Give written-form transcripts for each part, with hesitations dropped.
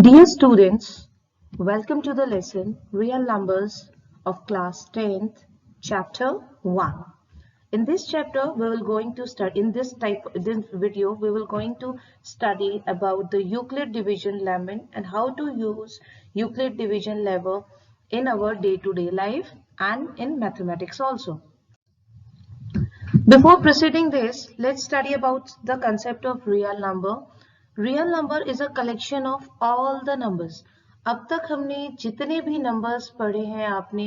Dear students, welcome to the lesson Real Numbers of class 10th, chapter 1. In this chapter, we will going to study, in this video, we will going to study about the Euclid division lemma and how to use Euclid division lemma in our day-to-day life and in mathematics also. Before proceeding this, let's study about the concept of real number. Real number is a collection of all the numbers. अब तक हमने जितने भी numbers पढ़े हैं आपने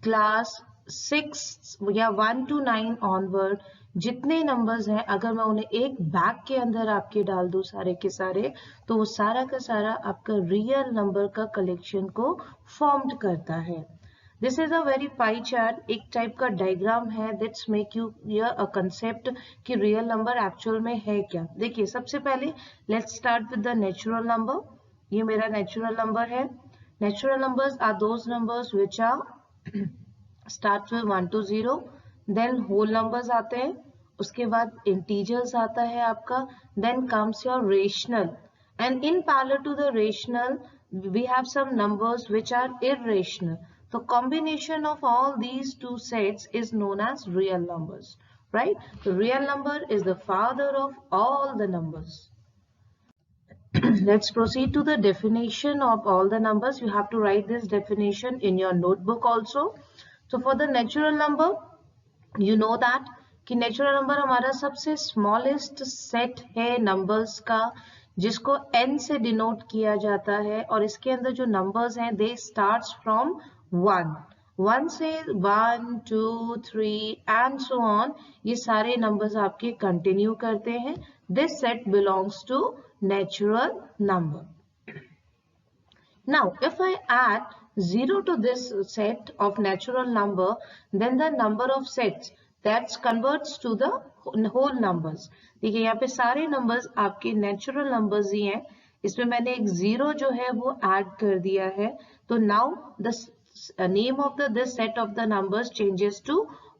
class 6 या 1 to 9 onward जितने नंबर्स हैं अगर मैं उन्हें एक बैग के अंदर आपके डाल दूं सारे के सारे तो वो सारा का सारा आपका रियल नंबर का कलेक्शन को फॉर्म्ड करता है. This is a very pie chart, एक टाइप का डायग्राम है that's make you a concept कि रियल नंबर एक्चुअल में है क्या. देखिए सबसे पहले let's start with the natural number. ये मेरा नेचुरल नंबर है. Natural numbers are those numbers which are start with 1 to 0. Then whole numbers आते हैं, उसके बाद इंटीजर्स आता है आपका, then comes your rational and in parallel to the rational we have some numbers which are irrational. The combination of all these two sets is known as real numbers, right? The real number is the father of all the numbers. Let's proceed to the definition of all the numbers. You have to write this definition in your notebook also. So for the natural number, you know that कि natural number हमारा सबसे smallest set है numbers का जिसको n से denote किया जाता है और इसके अंदर जो numbers हैं they starts from 1 से 1 2 3 and so on ये सारे numbers आपके continue करते हैं. This set belongs to natural number. Now if I add 0 to this set of natural number then the number of sets that converts to the whole numbers. देखिए यहाँ पे सारे numbers आपके natural numbers ही हैं. इसमें मैंने एक 0 जो है वो add कर दिया है तो now the name of this set of the numbers changes to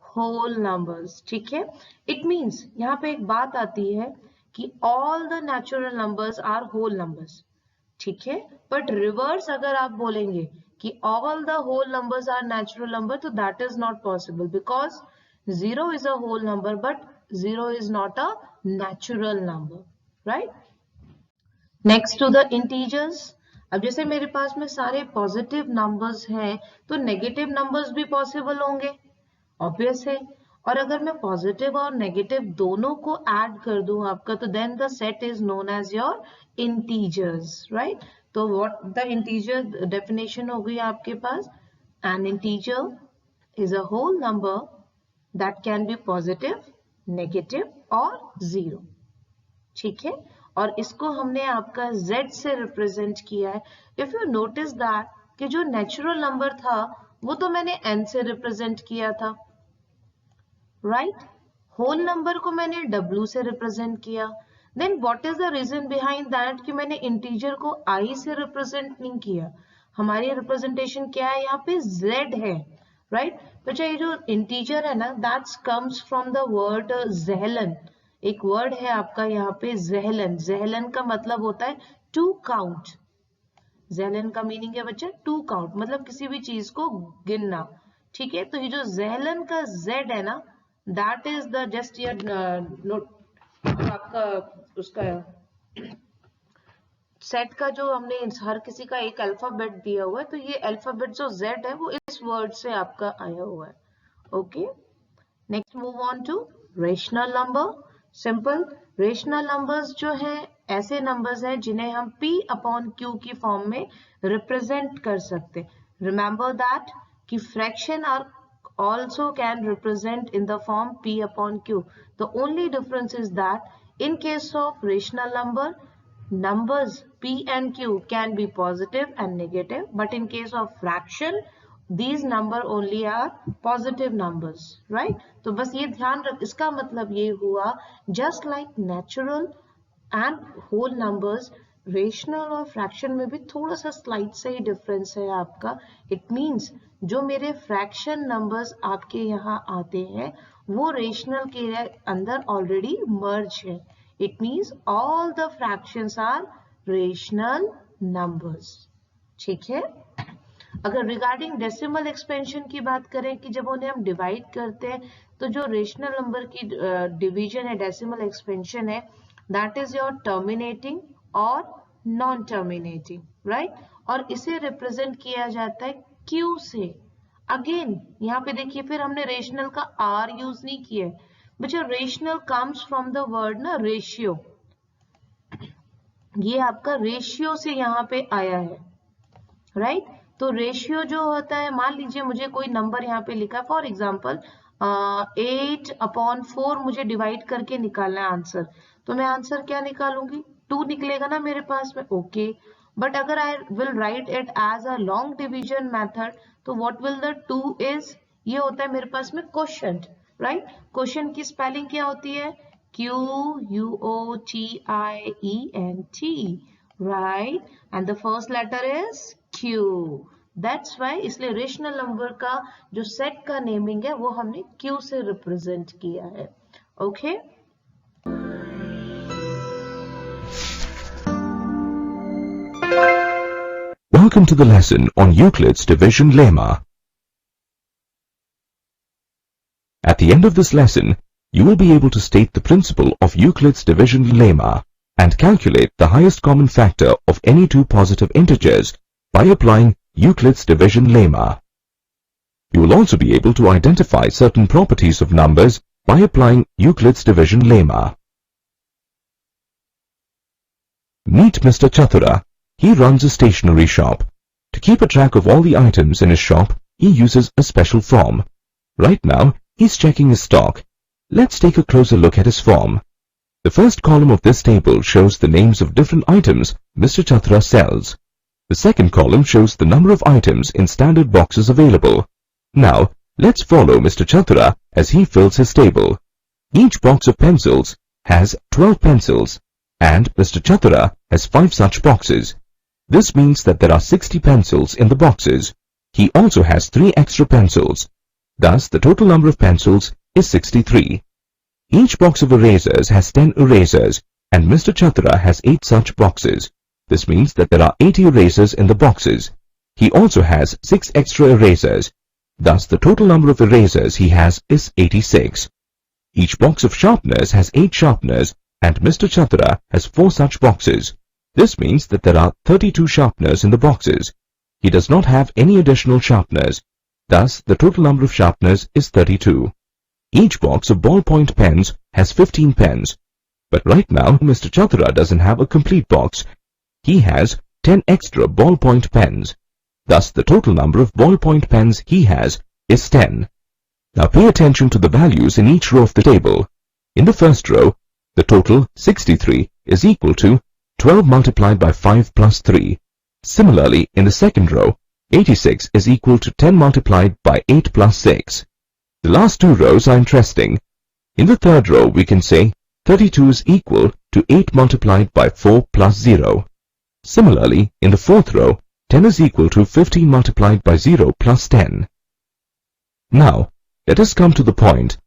whole numbers. ठीक है, it means यहाँ पे एक बात आती है कि all the natural numbers are whole numbers. ठीक है, but reverse अगर आप बोलेंगे कि all the whole numbers are natural number तो that is not possible because 0 is a whole number but 0 is not a natural number, right? Next to the integers. अब जैसे मेरे पास में सारे पॉजिटिव नंबर्स हैं तो नेगेटिव नंबर्स भी पॉसिबल होंगे, ऑब्वियस है. और अगर मैं पॉजिटिव और नेगेटिव दोनों को ऐड कर दूं आपका तो then the set is known as your integers, right? तो व्हाट द इंटीजर डेफिनेशन हो गई आपके पास. An integer is a whole number that can be positive, negative और जीरो. ठीक है, और इसको हमने आपका z से रिप्रेजेंट किया है. इफ यू नोटिस दैट कि जो नेचुरल नंबर था वो तो मैंने n से रिप्रेजेंट किया था, राइट? होल नंबर को मैंने w से रिप्रेजेंट किया. Then what is the reason behind that कि मैंने इंटीजर को i से रिप्रेजेंट नहीं किया. हमारी रिप्रेजेंटेशन क्या है यहाँ पे z है, राइट? बच्चा ये जो इंटीजर है ना that's comes from the word ज़ेहलन. एक वर्ड है आपका यहाँ पे ज़ेहलन. ज़ेहलन का मतलब होता है टू काउंट. ज़ेहलन का मीनिंग है बच्चा टू काउंट, मतलब किसी भी चीज को गिनना. ठीक है, तो ये जो ज़ेहलन का z है ना that is the just your note आपका उसका सेट का जो हमने हर किसी का एक अल्फाबेट दिया हुआ है तो ये अल्फाबेट जो z है वो इस वर्ड से आपका आया हुआ है. Okay, next move on to rational number. Simple rational numbers जो है ऐसे नंबर्स हैं जिन्हें हम p अपॉन q की फॉर्म में रिप्रेजेंट कर सकते. रिमेंबर दैट कि fraction are also can represent in the form p upon q. The only difference is that in case of rational number, numbers p and q can be positive and negative, but in case of fraction these number only are positive numbers, right? तो बस ये ध्यान रख, इसका मतलब ये हुआ just like natural and whole numbers, rational और फ्रैक्शन में भी थोड़ा सा स्लाइट सा ही डिफरेंस है आपका. इट मींस जो मेरे फ्रैक्शन नंबर्स आपके यहाँ आते हैं वो रेशनल के अंदर ऑलरेडी मर्ज है. It means all the fractions are rational numbers. ठीक है. अगर रिगार्डिंग डेसिमल एक्सपेंशन की बात करें कि जब उन्हें हम डिवाइड करते हैं तो जो रेशनल नंबर की डिवीजन है, डेसिमल एक्सपेंशन है, दैट इज योर टर्मिनेटिंग और नॉन टर्मिनेटिंग, राइट. और इसे रिप्रेजेंट किया जाता है क्यू से. अगेन यहाँ पे देखिए, फिर हमने रेशनल का आर यूज नहीं किया है बच्चा. Rational comes from the word ना रेशियो. ये आपका रेशियो से यहाँ पे आया है, राइट. तो रेशियो जो होता है, मान लीजिए मुझे कोई नंबर यहाँ पे लिखा, फॉर एग्जाम्पल 8/4 मुझे डिवाइड करके निकालना है आंसर. तो मैं आंसर क्या निकालूंगी? 2 निकलेगा ना मेरे पास में. ओके, बट अगर I will write it as a long division method, तो व्हाट विल द 2 इज, ये होता है मेरे पास में क्वोशंट, राइट. क्वोशंट की स्पेलिंग क्या होती है? QUOTIENT, right, and the first letter is Q. That's why इसलिए रेशनल नंबर का जो सेट का नेमिंग है वो हमने Q से रिप्रेजेंट किया है. Okay. Welcome to the lesson on Euclid's division lemma. At the end of this lesson, you will be able to state the principle of Euclid's division lemma and calculate the highest common factor of any two positive integers by applying Euclid's division lemma. You will also be able to identify certain properties of numbers by applying Euclid's division lemma. Meet Mr. Chatura. He runs a stationery shop. To keep a track of all the items in his shop, he uses a special form. Right now, he's checking his stock. Let's take a closer look at his form. The first column of this table shows the names of different items Mr. Chatura sells. The second column shows the number of items in standard boxes available. Now, let's follow Mr. Chatura as he fills his table. Each box of pencils has 12 pencils, and Mr. Chatura has 5 such boxes. This means that there are 60 pencils in the boxes. He also has 3 extra pencils. Thus, the total number of pencils is 63. Each box of erasers has 10 erasers, and Mr. Chatura has 8 such boxes. This means that there are 80 erasers in the boxes. He also has 6 extra erasers. Thus, the total number of erasers he has is 86. Each box of sharpeners has 8 sharpeners, and Mr. Chatura has 4 such boxes. This means that there are 32 sharpeners in the boxes. He does not have any additional sharpeners. Thus, the total number of sharpeners is 32. Each box of ballpoint pens has 15 pens. But right now, Mr. Chatura doesn't have a complete box. He has 10 extra ballpoint pens. Thus, the total number of ballpoint pens he has is 10. Now pay attention to the values in each row of the table. In the first row, the total 63 is equal to 12 multiplied by 5 plus 3. Similarly, in the second row, 86 is equal to 10 multiplied by 8 plus 6. The last two rows are interesting. In the third row, we can say 32 is equal to 8 multiplied by 4 plus 0. Similarly, in the fourth row, 10 is equal to 15 multiplied by 0 plus 10. Now, let us come to the point.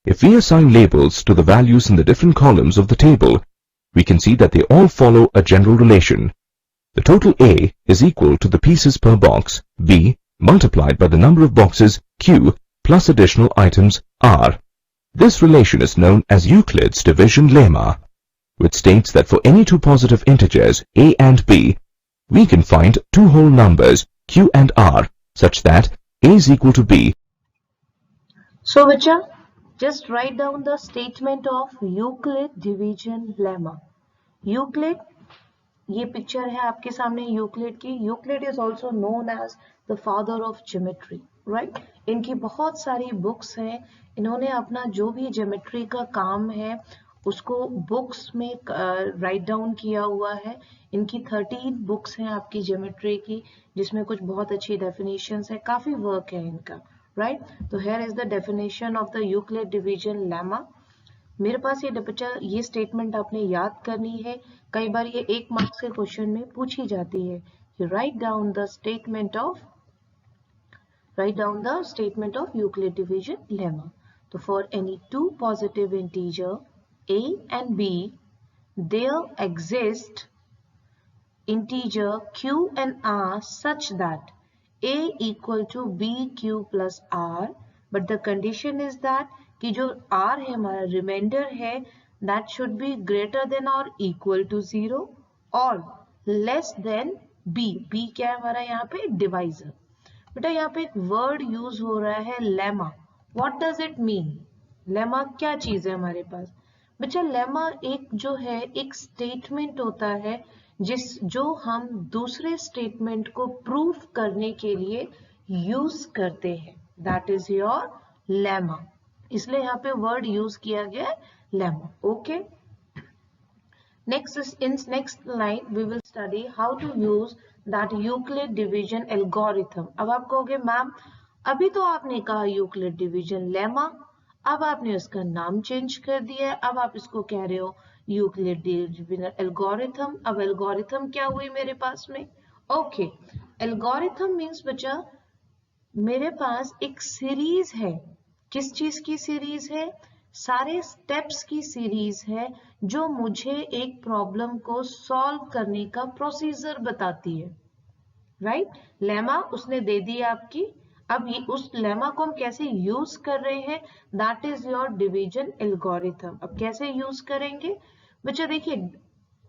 If we assign labels to the values in the different columns of the table, we can see that they all follow a general relation. The total A is equal to the pieces per box, B, multiplied by the number of boxes, Q, plus additional items, R. This relation is known as Euclid's division lemma, which states that for any two positive integers, A and B, we can find two whole numbers, Q and R, such that A is equal to B. So, Vacha, just write down the statement of Euclid division lemma. Euclid, ये picture है आपके सामने Euclid की. Euclid is also known as the father of geometry, right. इनकी बहुत सारी books हैं. इन्होंने अपना जो भी ज्योमेट्री का काम है उसको बुक्स में राइट डाउन किया हुआ है. इनकी 13 बुक्स हैं आपकी ज्योमेट्री की, जिसमें कुछ बहुत अच्छी डेफिनेशंस है, काफी वर्क है इनका, राइट. तो here is the definition of the Euclid division lemma. मेरे पास ये बच्चा ये स्टेटमेंट आपने याद करनी है. कई बार ये 1 मार्क्स के क्वेश्चन में पूछी जाती है. You write down the statement of Euclid division lemma. तो for any two positive integer A and B, there exist integer q and r such that a equal to bq plus r, but the condition is that कि जो r है हमारा reminder है that should be greater than or equal to 0 और less than b. b क्या है हमारा यहाँ पे डिवाइजर. बेटा यहाँ पे एक वर्ड यूज हो रहा है lemma. What does it mean? Lemma क्या चीज है हमारे पास? बच्चा लेमा एक जो है एक स्टेटमेंट होता है जो हम दूसरे स्टेटमेंट को प्रूफ करने के लिए यूज करते हैं. That is your lemma. इसलिए यहाँ पे वर्ड यूज किया गया है lemma. Okay. Next line we will study how to use that Euclid division algorithm. अब आप कहोगे मैम अभी तो आपने कहा यूक्लिड डिवीजन लेमा, अब आपने उसका नाम चेंज कर दिया है, अब आप इसको कह रहे हो यूक्लिड डिवीजन एल्गोरिथम. अब एल्गोरिथम क्या हुई मेरे पास में? ओके, एल्गोरिथम मीन्स बच्चा मेरे पास एक सीरीज है. किस चीज की सीरीज है? सारे स्टेप्स की सीरीज है जो मुझे एक प्रॉब्लम को सॉल्व करने का प्रोसीजर बताती है. राइट? लेमा उसने दे दी आपकी. अब ये उस लेमा को हम कैसे यूज कर रहे हैं? That is your division algorithm. अब कैसे यूज करेंगे? बच्चा देखिए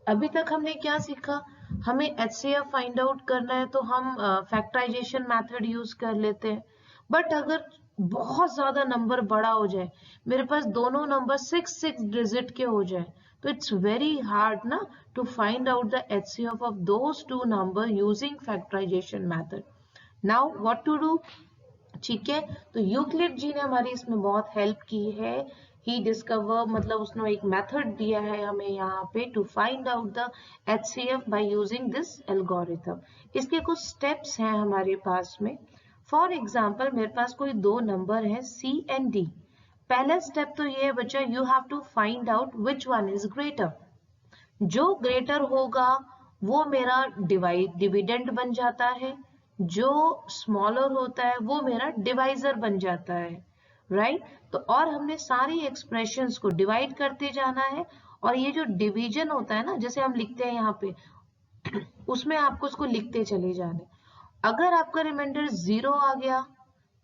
अभी तक हमने क्या सीखा? हमें HCF फाइंड आउट करना है तो हम फैक्टराइजेशन मेथड यूज कर लेते हैं. बट अगर बहुत ज्यादा नंबर बड़ा हो जाए, मेरे पास दोनों नंबर 6 डिजिट के हो जाए, तो इट्स वेरी हार्ड ना to find out the HCF of those two number using factorization method. Now what to do? ठीक है, तो यूक्लिड जी ने हमारी इसमें बहुत हेल्प की है. ही डिस्कवर मतलब उसने एक मेथड दिया है हमें यहाँ पे to find out the HCF by using this algorithm. इसके कुछ स्टेप्स हैं हमारे पास में. फॉर एग्जाम्पल मेरे पास कोई दो नंबर है C एंड D. पहला स्टेप तो ये है बच्चा, you have to find out which one is greater. जो ग्रेटर होगा वो मेरा डिविडेंड बन जाता है, जो स्मॉलर होता है वो मेरा डिवाइजर बन जाता है. राइट? तो और हमने सारी एक्सप्रेशंस को डिवाइड करते जाना है. और ये जो डिवीजन होता है ना, जैसे हम लिखते हैं यहाँ पे उसमें आपको उसको लिखते चले जाने. अगर आपका रिमाइंडर 0 आ गया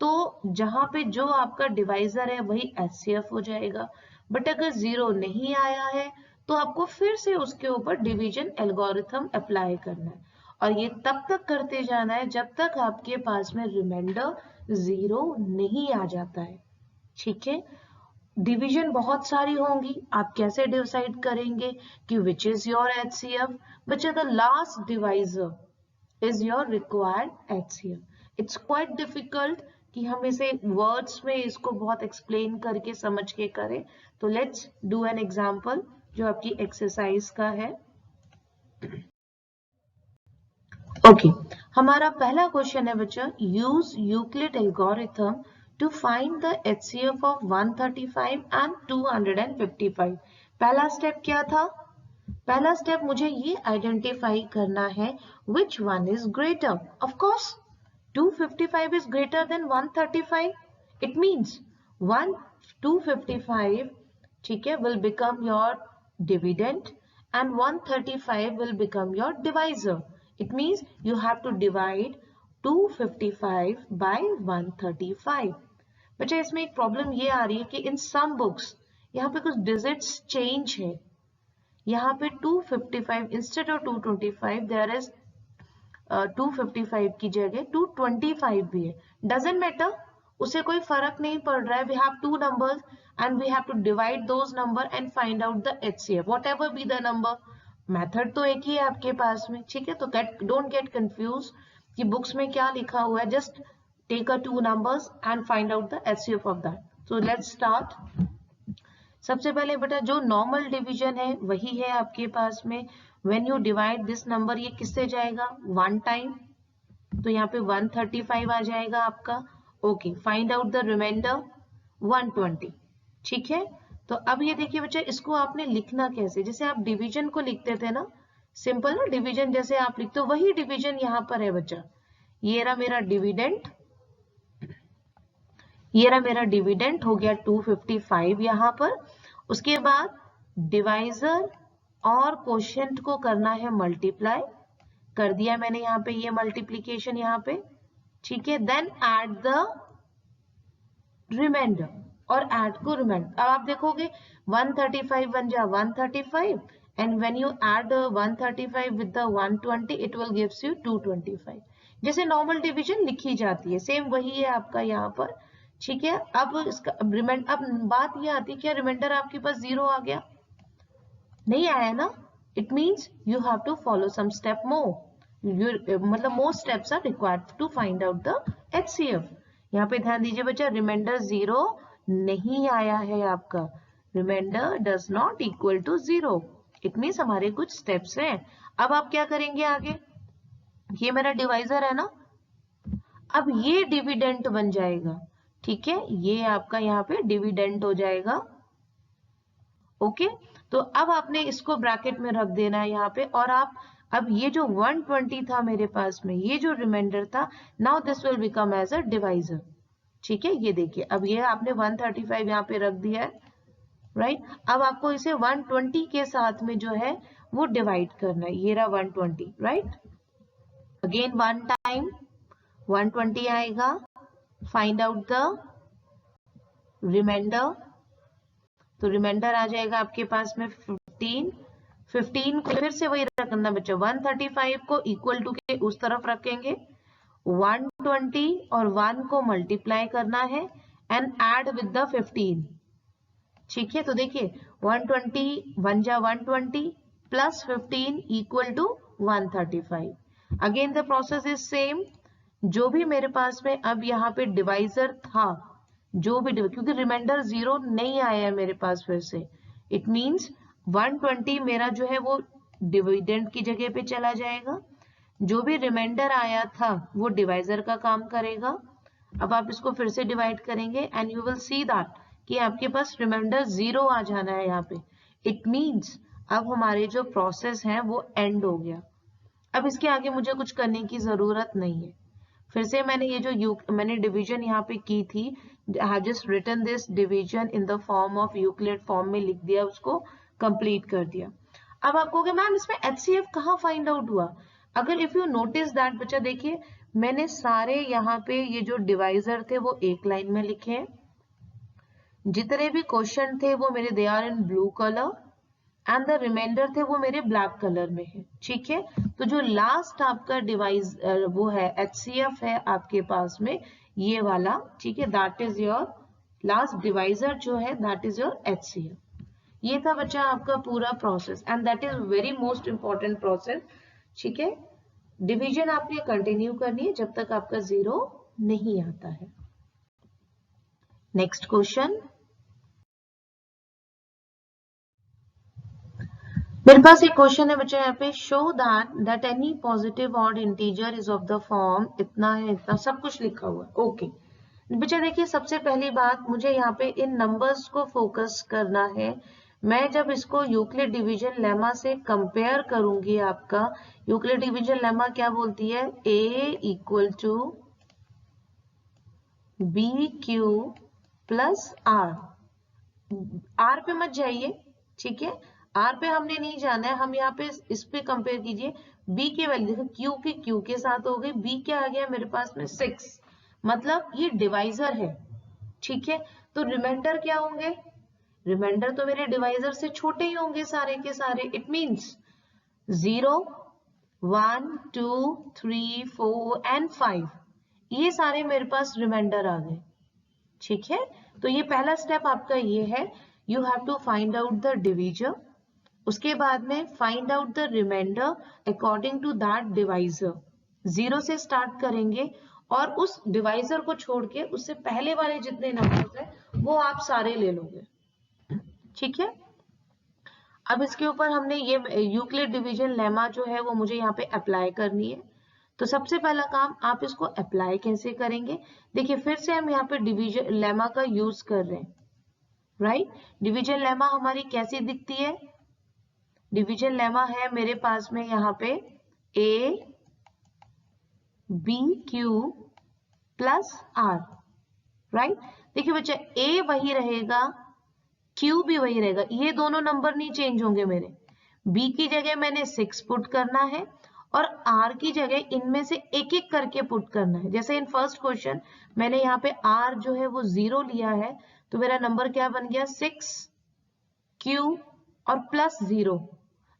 तो जहां पे जो आपका डिवाइजर है वही HCF हो जाएगा. बट अगर 0 नहीं आया है तो आपको फिर से उसके ऊपर डिवीजन एल्गोरिथम अप्लाई करना है. और ये तब तक करते जाना है जब तक आपके पास में रिमाइंडर 0 नहीं आ जाता है. ठीक है? डिवीजन बहुत सारी होंगी, आप कैसे डिसाइड करेंगे कि विच इज योर HCF? बच्चा the last divisor is your required HCF. It's quite difficult कि हम इसे वर्ड्स में इसको बहुत एक्सप्लेन करके समझ के करें. तो लेट्स डू एन एग्जाम्पल जो आपकी एक्सरसाइज का है. ओके, हमारा पहला क्वेश्चन है बच्चा, use Euclid algorithm to find the HCF of 135 and 255. पहला स्टेप क्या था? पहला स्टेप मुझे ये आइडेंटिफाई करना है which one is greater. Of course 255 is greater than 135. It means 255 ठीक है will become your dividend and 135 will become your divisor. It means you have to divide 255 by 135. बच्चा इसमें एक प्रॉब्लम ये आ रही है कि इन सम बुक्स यहाँ पे कुछ डिजिट्स चेंज है. यहाँ पे 255 इंस्टेड ऑफ 225 देयर इज 255 की जगह 225 भी है. डजंट मैटर, उसे कोई फर्क नहीं पड़ रहा है. We have two numbers and we have to divide those number and find out the HCF whatever be the number. Method तो एक ही है आपके पास में. ठीक है, तो डोंट गेट कंफ्यूज कि बुक्स में क्या लिखा हुआ है. Just take a two numbers and find out the HCF of that. So let's start. सबसे पहले बेटा जो नॉर्मल डिवीजन है वही है आपके पास में. When you divide this number, ये किससे जाएगा? 1 टाइम, तो यहाँ पे 135 आ जाएगा आपका. Okay, find out the reminder 120. ठीक है, तो अब ये देखिए बच्चा, इसको आपने लिखना कैसे? जैसे आप डिवीजन को लिखते थे ना, सिंपल ना डिवीजन जैसे आप लिखते हो वही डिवीजन यहाँ पर है बच्चा. ये रहा मेरा डिविडेंड, ये रहा मेरा डिविडेंड हो गया 255 यहाँ पर. उसके बाद डिवाइजर और कोशेंट को करना है मल्टीप्लाई. कर दिया मैंने यहाँ पे ये मल्टीप्लीकेशन यहाँ पे, ठीक है। देन ऐड द रिमाइंडर और ऐड को रिमाइंडर। अब आप देखोगे 135 बन जा 135 and when you add 135 with the 120 it will gives you 225। जैसे नॉर्मल डिवीजन लिखी जाती है सेम वही है आपका यहाँ पर, ठीक है। अब इसका अब बात ये आती है क्या रिमाइंडर आपके पास 0 आ गया? नहीं आया ना, it means you have to follow some step more, मतलब more steps are required to find out the HCF। यहाँ पे ध्यान दीजिए बच्चा, रिमाइंडर 0 नहीं आया है आपका, reminder does not equal to 0, it means हमारे कुछ स्टेप्स हैं। अब आप क्या करेंगे आगे, ये मेरा डिवाइजर है ना, अब ये डिविडेंट बन जाएगा, ठीक है, ये आपका यहाँ पे डिविडेंट हो जाएगा, ओके। तो अब आपने इसको ब्रैकेट में रख देना है यहाँ पे, और आप अब ये जो 120 था मेरे पास में, ये जो रिमाइंडर था, now this will become as a divisor, ठीक है। ये देखिए अब ये आपने 135 यहाँ पे रख दिया है, राइट। अब आपको इसे 120 के साथ में जो है वो डिवाइड करना है, ये रहा 120, राइट। अगेन वन टाइम 120 आएगा, फाइंड आउट द रिमाइंडर, तो रिमाइंडर आ जाएगा आपके पास में 15 को फिर से वही रखना बच्चा, 135 को इक्वल टू के उस तरफ रखेंगे, 120 और 1 को मल्टीप्लाई करना है एंड ऐड विद द 15, ठीक है। तो देखिए 120 1 जा 120 plus 15 equal to 135। Again the process is same, जो भी मेरे पास में अब यहाँ पे डिवाइजर था, जो भी क्योंकि रिमाइंडर 0 नहीं आया है मेरे पास फिर से, इट मींस 120 मेरा जो है वो डिविडेंड की जगह पे चला जाएगा, जो भी रिमाइंडर आया था वो डिवाइजर का काम करेगा। अब आप इसको फिर से डिवाइड करेंगे and you will see that कि आपके पास रिमाइंडर 0 आ जाना है यहाँ पे, इट मींस अब हमारे जो प्रोसेस है वो एंड हो गया। अब इसके आगे मुझे कुछ करने की जरूरत नहीं है, फिर से मैंने ये जो मैंने डिवीजन यहाँ पे की थी, I have just written this division in the form of Euclid form में लिख दिया, उसको कंप्लीट कर दिया। अब आप कहोगे मैम इसमें HCF कहाँ फाइंड आउट हुआ? अगर इफ यू नोटिस दैट बच्चा, देखिए मैंने सारे यहाँ पे ये जो डिवाइजर थे वो एक लाइन में लिखे हैं, जितने भी क्वेश्चन थे वो मेरे they are in blue colour and the reminder थे वो मेरे ब्लैक कलर में है, ठीक है। तो जो लास्ट आपका डिवाइस वो है HCF है आपके पास में ये वाला, ठीक है, that is your last divisor जो है, दैट इज योर HCF। ये था बच्चा आपका पूरा process and that is very most important process, ठीक है। डिवीजन आपने कंटिन्यू करनी है जब तक आपका 0 नहीं आता है। नेक्स्ट क्वेश्चन, मेरे पास एक क्वेश्चन है बच्चा यहाँ पे, show that any positive odd integer is of the form, इतना है इतना सब कुछ लिखा हुआ है, ओके। बच्चा देखिए सबसे पहली बात मुझे यहाँ पे इन नंबर्स को फोकस करना है। मैं जब इसको यूक्लिड डिवीजन लेमा से कंपेयर करूंगी, आपका यूक्लिड डिवीजन लेमा क्या बोलती है, A equal to BQ plus R पे मत जाइए, ठीक है, R पे हमने नहीं जाना है, हम यहाँ पे इस पे कंपेयर कीजिए, B की वैल्यू देखो Q की Q के साथ हो गई, B क्या आ गया मेरे पास में 6, मतलब ये डिवाइजर है, ठीक है। तो रिमाइंडर क्या होंगे, रिमाइंडर तो मेरे डिवाइजर से छोटे ही होंगे सारे के सारे, इट मींस 0 1 2 3 4 एंड 5, ये सारे मेरे पास रिमाइंडर आ गए, ठीक है। तो ये पहला स्टेप आपका ये है, you have to find out the divisor, उसके बाद में find out the reminder according to that divisor. 0 से स्टार्ट करेंगे और उस डिवाइजर को छोड़ के उससे पहले वाले जितने नंबर्स हैं वो आप सारे ले लोगे, ठीक है। अब इसके ऊपर हमने ये यूक्लिड डिवीजन लेमा जो है वो मुझे यहाँ पे अप्लाई करनी है। तो सबसे पहला काम आप इसको अप्लाई कैसे करेंगे, देखिए फिर से हम यहाँ पे डिवीजन लेमा का यूज कर रहे हैं, राइट। डिवीजन लेमा हमारी कैसी दिखती है, डिवीजन लेमा है मेरे पास में यहाँ पे A B Q plus R, right. देखिए बच्चा A वही रहेगा, Q भी वही रहेगा, ये दोनों नंबर नहीं चेंज होंगे मेरे। B की जगह मैंने 6 पुट करना है और r की जगह इनमें से एक एक करके पुट करना है। जैसे इन फर्स्ट क्वेश्चन मैंने यहाँ पे r जो है वो 0 लिया है, तो मेरा नंबर क्या बन गया 6q और प्लस 0।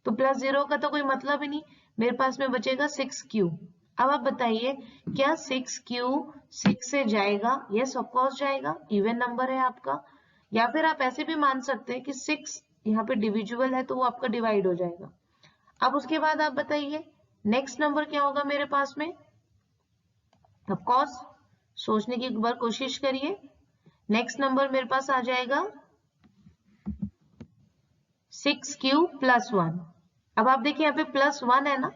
तो प्लस 0 का तो कोई मतलब ही नहीं, मेरे पास में बचेगा 6q। अब आप बताइए क्या 6q 6 से जाएगा? यस ऑफ कोर्स जाएगा, इवन नंबर है आपका। या फिर आप ऐसे भी मान सकते हैं कि 6 यहाँ पे डिविजिबल है तो वो आपका डिवाइड हो जाएगा। अब उसके बाद आप बताइए नेक्स्ट नंबर क्या होगा मेरे पास में। ऑफ कोर्स सोचने की एक बार कोशिश करिए। नेक्स्ट नंबर मेरे पास आ जाएगा 6q प्लस 1। अब आप देखिए यहाँ पे प्लस 1 है ना,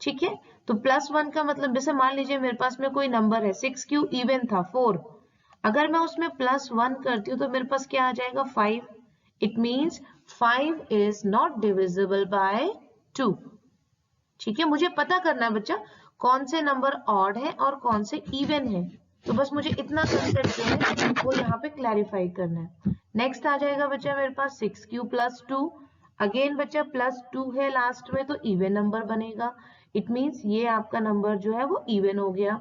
ठीक है। तो प्लस 1 का मतलब जैसे मान लीजिए मेरे पास में कोई नंबर है 6q इवन था 4, अगर मैं उसमें प्लस 1 करती हूँ तो मेरे पास क्या आ जाएगा 5। It means 5 is not divisible by 2। ठीक है, मुझे पता करना है बच्चा कौन से नंबर ऑड है और कौन से इवन है, तो बस मुझे इतना कंसेप्ट जो है वो यहाँ पे क्लैरिफाई करना है। नेक्स्ट आ जाएगा बच्चा मेरे पास 6q प्लस 2। अगेन बच्चा प्लस 2 है लास्ट में तो इवन नंबर बनेगा। इट मीन्स ये आपका नंबर जो है वो इवन हो गया।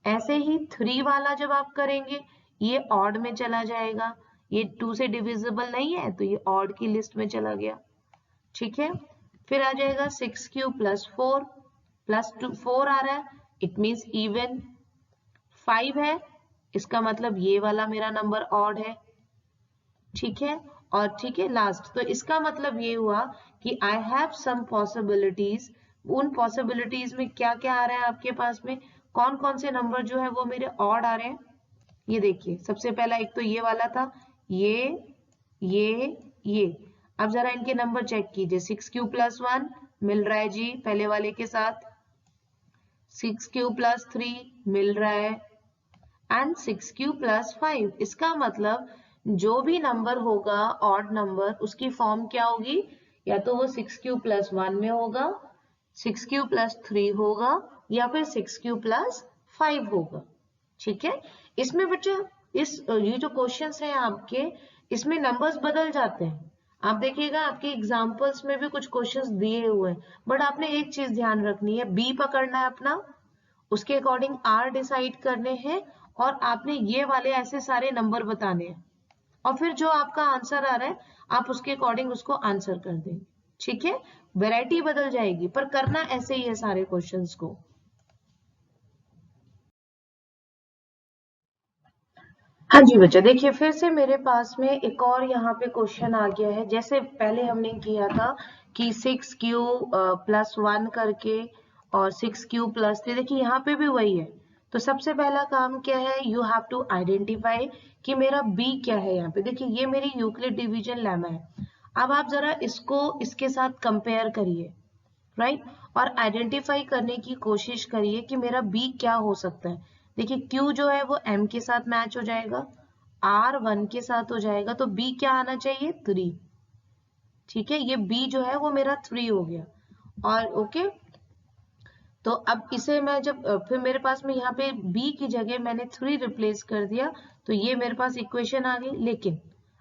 ऐसे ही 3 वाला जब आप करेंगे ये ऑड में चला जाएगा, ये 2 से डिविजिबल नहीं है तो ये ऑड की लिस्ट में चला गया। ठीक है, फिर आ जाएगा 6q प्लस 4 प्लस 2 4 आ रहा है, इट मीन्स इवन। 5 है, इसका मतलब ये वाला मेरा नंबर ऑड है। ठीक है, और ठीक है लास्ट, तो इसका मतलब ये हुआ कि आई हैव सम पॉसिबिलिटीज। उन पॉसिबिलिटीज में क्या क्या आ रहा है आपके पास में, कौन कौन से नंबर जो है वो मेरे ऑड आ रहे हैं। ये देखिए सबसे पहला एक तो ये वाला था, ये। अब जरा इनके नंबर चेक कीजिए, 6q प्लस 1 मिल रहा है जी पहले वाले के साथ, 6q प्लस 3 मिल रहा है, एंड 6q प्लस 5। इसका मतलब जो भी नंबर होगा ऑड नंबर उसकी फॉर्म क्या होगी, या तो वो 6q प्लस 1 में होगा, 6q प्लस 3 होगा, या फिर 6q प्लस 5 होगा। ठीक है, इसमें बच्चा ये जो क्वेश्चंस हैं आपके, इसमें नंबर्स बदल जाते हैं। आप देखिएगा आपके एग्जाम्पल्स में भी कुछ क्वेश्चंस दिए हुए हैं, बट आपने एक चीज ध्यान रखनी है, बी पकड़ना है अपना, उसके अकॉर्डिंग आर डिसाइड करने हैं, और आपने ये वाले ऐसे सारे नंबर बताने हैं, और फिर जो आपका आंसर आ रहा है आप उसके अकॉर्डिंग उसको आंसर कर देंगे। ठीक है, वैरायटी बदल जाएगी पर करना ऐसे ही है सारे क्वेश्चंस को। हाँ जी बच्चा, देखिए फिर से मेरे पास में एक और यहाँ पे क्वेश्चन आ गया है। जैसे पहले हमने किया था कि 6q प्लस 1 करके और 6q प्लस 3, देखिए यहाँ पे भी वही है। तो सबसे पहला काम क्या है, यू हैव टू आइडेंटिफाई कि मेरा b क्या है। यहाँ पे देखिए ये मेरी यूक्लिड डिवीजन लेमा है। अब आप जरा इसको इसके साथ कंपेयर करिए, राइट, और आइडेंटिफाई करने की कोशिश करिए कि मेरा b क्या हो सकता है। देखिए q जो है वो m के साथ मैच हो जाएगा, r 1 के साथ हो जाएगा, तो b क्या आना चाहिए 3। ठीक है, ये b जो है वो मेरा 3 हो गया। और ओके, तो अब इसे मैं जब फिर मेरे पास में यहाँ पे b की जगह मैंने 3 रिप्लेस कर दिया, तो ये मेरे पास इक्वेशन आ गई। लेकिन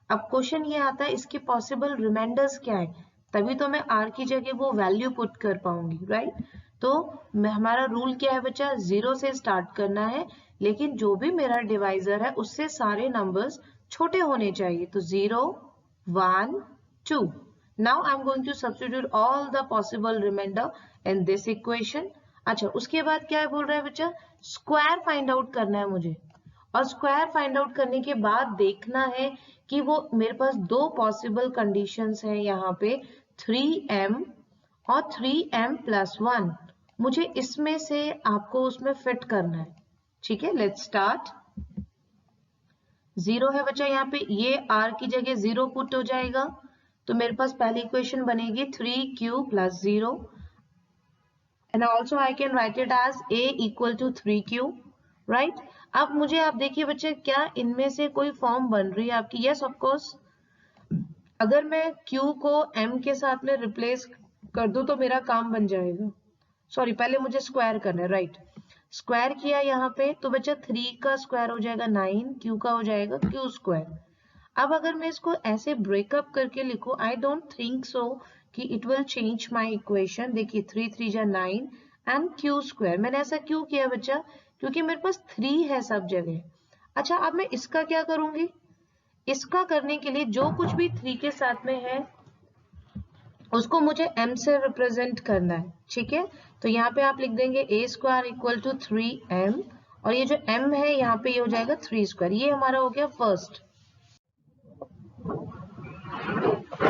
अब क्वेश्चन ये आता है इसके पॉसिबल रिमाइंडर्स क्या है, तभी तो मैं r की जगह वो वैल्यू पुट कर पाऊंगी, राइट। तो हमारा रूल क्या है बच्चा, 0 से स्टार्ट करना है, लेकिन जो भी मेरा डिवाइजर है उससे सारे नंबर्स छोटे होने चाहिए। तो 0 1 2। Now I am going to substitute all the possible reminder in this equation. अच्छा, उसके बाद क्या है बोल रहा है बच्चा, स्क्वायर फाइंड आउट करना है मुझे, और स्क्वायर फाइंड आउट करने के बाद देखना है कि वो मेरे पास दो पॉसिबल कंडीशंस हैं यहाँ पे, 3m और 3m प्लस 1। मुझे इसमें से आपको उसमें फिट करना है। ठीक है, लेट्स स्टार्ट। 0 है बच्चा यहाँ पे, ये r की जगह 0 पुट हो जाएगा, तो मेरे पास पहली इक्वेशन बनेगी 3q plus 0, and also I can write it as a equal to 3q, right। अब मुझे आप देखिए बच्चे, क्या इनमें से कोई फॉर्म बन रही है आपकी, यस ऑफ कोर्स। अगर मैं q को m के साथ में रिप्लेस कर दूं तो मेरा काम बन जाएगा। सॉरी, पहले मुझे स्क्वायर करना है, राइट। स्क्वायर किया यहाँ पे तो बच्चा 3 का स्क्वायर हो जाएगा 9, q का हो जाएगा q स्क्वायर। अब अगर मैं इसको ऐसे ब्रेकअप करके लिखूं, आई डोंट थिंक सो कि it will change my equation. देखिए 3 3 जा 9 एंड क्यू स्क्वायर। मैंने ऐसा क्यों किया बच्चा? क्योंकि मेरे पास 3 है सब जगह। अच्छा, अब मैं इसका क्या करूंगी? इसका करने के लिए जो कुछ भी 3 के साथ में है उसको मुझे m से रिप्रेजेंट करना है। ठीक है, तो यहाँ पे आप लिख देंगे a square equal to 3m, और ये जो m है यहाँ पे ये हो जाएगा 3 स्क्वायर। ये हमारा हो गया फर्स्ट।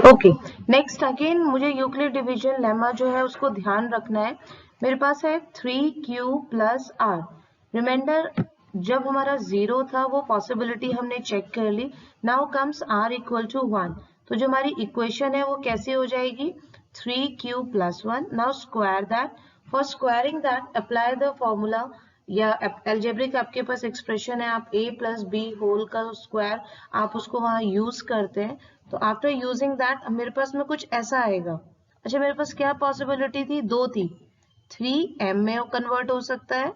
ओके, नेक्स्ट अगेन मुझे यूक्लिड डिवीजन लेमा जो है उसको ध्यान रखना है। मेरे पास है 3q प्लस r। रिमाइंडर जब हमारा 0 था वो पॉसिबिलिटी हमने चेक कर ली। Now comes r equal to 1, तो जो हमारी इक्वेशन है वो कैसे हो जाएगी? 3q plus 1। Now square that. For squaring that apply the formula, या एल्जेब्रिक आपके पास एक्सप्रेशन है, आप a प्लस बी होल का स्क्वायर आप उसको वहां यूज करते हैं। तो आफ्टर यूजिंग दैट मेरे पास में कुछ ऐसा आएगा। अच्छा, मेरे पास क्या पॉसिबिलिटी थी? 2 थी। 3m में कन्वर्ट हो सकता है,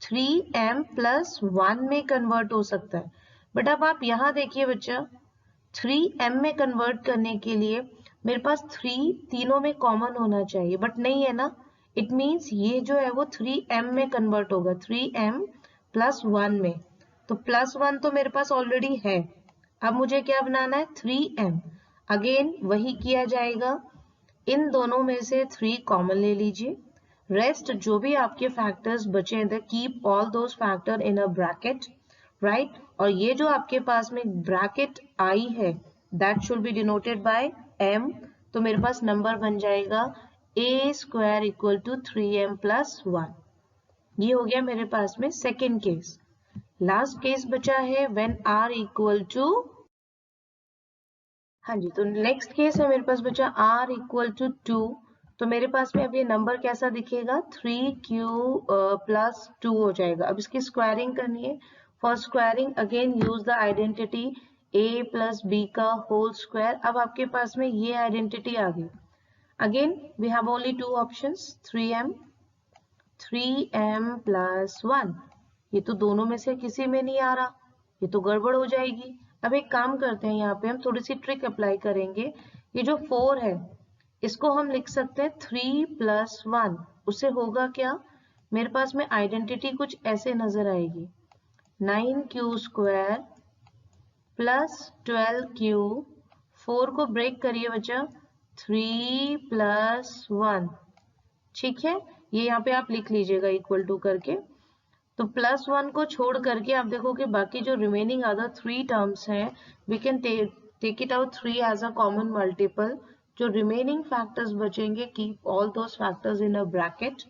3m प्लस 1 में कन्वर्ट हो सकता है। बट अब आप यहाँ देखिए बच्चा, 3m में कन्वर्ट करने के लिए मेरे पास 3 तीनों में कॉमन होना चाहिए, बट नहीं है ना। इट मीन्स ये जो है वो 3m में कन्वर्ट होगा, 3m प्लस 1 में। तो प्लस 1 तो मेरे पास ऑलरेडी है। अब मुझे क्या बनाना है? 3m। अगेन वही किया जाएगा, इन दोनों में से 3 कॉमन ले लीजिए। रेस्ट जो भी आपके फैक्टर्स बचे हैं, keep all those factor in a bracket, right. और ये जो आपके पास में ब्रैकेट आई है that should be denoted by m। तो मेरे पास नंबर बन जाएगा a square equal to 3m plus 1। ये हो गया मेरे पास में सेकेंड केस। लास्ट केस बचा है व्हेन r इक्वल टू, हाँ जी, तो नेक्स्ट केस है मेरे पास बचा r इक्वल टू 2। तो मेरे पास में अब ये नंबर कैसा दिखेगा? 3q प्लस 2 हो जाएगा। अब इसकी स्क्वायरिंग करनी है। For squaring again use the identity a plus b का होल स्क्वायर। अब आपके पास में ये आइडेंटिटी आ गई। Again we have only 2 options, 3m plus 1। ये तो दोनों में से किसी में नहीं आ रहा, ये तो गड़बड़ हो जाएगी। अब एक काम करते हैं, यहाँ पे हम थोड़ी सी ट्रिक अप्लाई करेंगे। ये जो 4 है इसको हम लिख सकते हैं 3 प्लस 1। उससे होगा क्या? मेरे पास में आइडेंटिटी कुछ ऐसे नजर आएगी, 9q स्क्वायर प्लस 12q। 4 को ब्रेक करिए बच्चा, 3 प्लस 1। ठीक है, ये यहाँ पे आप लिख लीजिएगा इक्वल टू करके। तो प्लस 1 को छोड़ करके आप देखोगे बाकी जो रिमेनिंग अदर 3 टर्म्स हैं, we can take it out 3 as a common multiple. जो रिमेनिंग फैक्टर्स बचेंगे, keep all those factors in a bracket.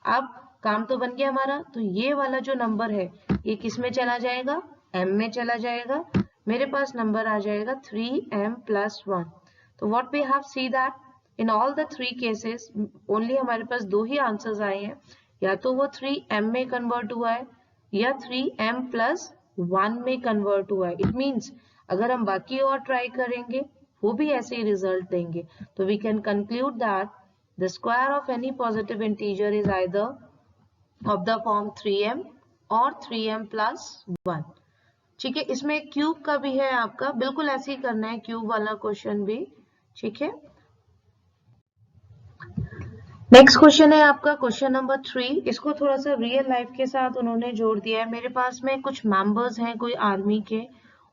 अब काम तो बन गया हमारा। तो ये वाला जो नंबर है ये किस में चला जाएगा? m में चला जाएगा। मेरे पास नंबर आ जाएगा 3m प्लस 1। तो what we have see that in all the 3 cases only हमारे पास 2 ही आंसर्स आए हैं। या तो वो 3m में कन्वर्ट हुआ है या 3m प्लस 1 में कन्वर्ट हुआ है। इट मीन्स अगर हम बाकी और ट्राई करेंगे वो भी ऐसे ही रिजल्ट देंगे। तो we can conclude that the square of any positive integer is either of the form 3m और 3m प्लस 1। ठीक है, इसमें क्यूब का भी है आपका, बिल्कुल ऐसे ही करना है क्यूब वाला क्वेश्चन भी। ठीक है, नेक्स्ट क्वेश्चन है आपका क्वेश्चन नंबर 3। इसको थोड़ा सा रियल लाइफ के साथ उन्होंने जोड़ दिया है। मेरे पास में कुछ मेंबर्स हैं कोई आर्मी के,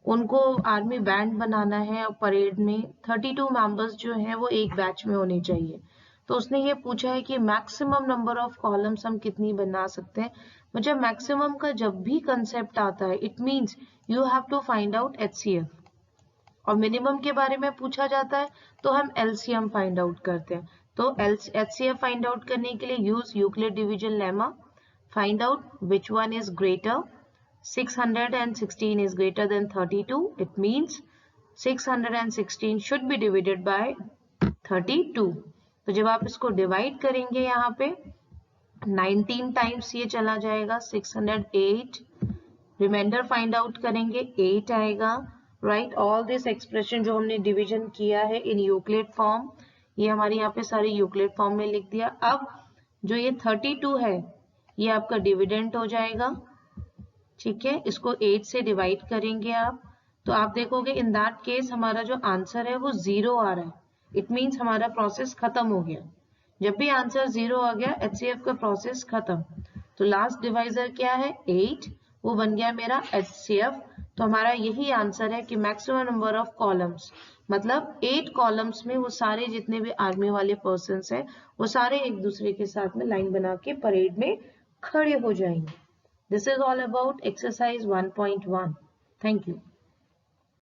उनको आर्मी बैंड बनाना है और परेड में 32 मेंबर्स जो हैं वो एक बैच में होने चाहिए। तो उसने ये पूछा है कि मैक्सिमम नंबर ऑफ कॉलम्स हम कितनी बना सकते हैं। मुझे मैक्सिमम का जब भी कंसेप्ट आता है it means you have to find out HCF, और मिनिमम के बारे में पूछा जाता है तो हम LCM फाइंड आउट करते हैं। तो HCF फाइंड आउट करने के लिए use Euclid division lemma, find out which one is greater. 616 is greater than 32. It means 616 should be divided by 32. तो जब आप इसको डिवाइड करेंगे यहाँ पे 19 टाइम्स ये चला जाएगा 608। रिमाइंडर फाइंड आउट करेंगे 8 आएगा, राइट। ऑल दिस एक्सप्रेशन जो हमने डिवीजन किया है इन यूक्लिड फॉर्म, ये हमारे यहाँ पे सारे यूक्लिड फॉर्म में लिख दिया। अब जो ये 32 है ये आपका डिविडेंड हो जाएगा। ठीक है, इसको 8 से डिवाइड करेंगे आप, तो आप देखोगे इन दैट केस हमारा जो आंसर है वो 0 आ रहा है। इट मीन्स हमारा प्रोसेस खत्म हो गया। जब भी आंसर 0 आ गया HCF का प्रोसेस खत्म। तो लास्ट डिवाइजर क्या है 8, वो बन गया मेरा HCF। तो हमारा यही आंसर है कि मैक्सिमम नंबर ऑफ कॉलम्स, मतलब 8 कॉलम्स में वो सारे जितने भी आर्मी वाले पर्सन है वो सारे एक दूसरे के साथ में लाइन बना के परेड में खड़े हो जाएंगे। This is all about exercise 1.1। Thank you.